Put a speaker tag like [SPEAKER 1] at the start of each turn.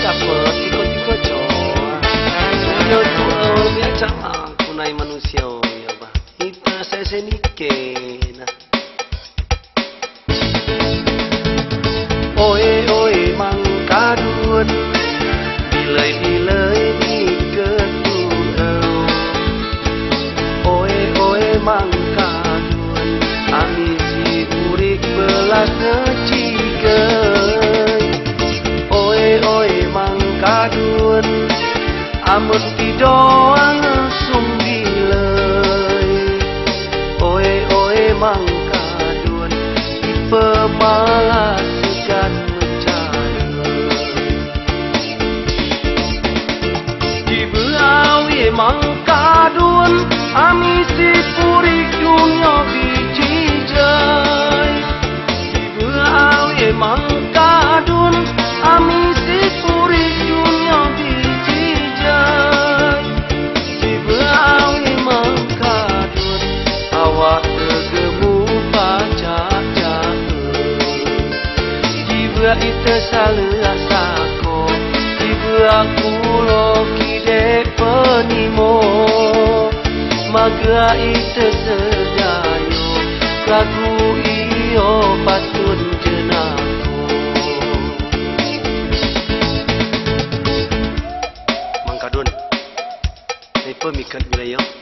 [SPEAKER 1] dapat ikut-ikut yo tu dia cama kunai manusia ya ba kita sesenike na oi mangkadun bilai-bilai ni ketuau oi mangkadun ami si urik belas cigai oi mangkadun amun tidoang sumbilai oi mangkadun ipemalas segan mencari dibeawi mangkadun ami si purik dunia bijijai dibeawi mangkadun ami si purik dunia bijijai dibeawi mangkadun awak tegemu pacak-cak dibea ite salah sako dibea kulo kide penimo maga ite sedayo lagu iyo patun jenako Mangkadun ni pemikat wilayah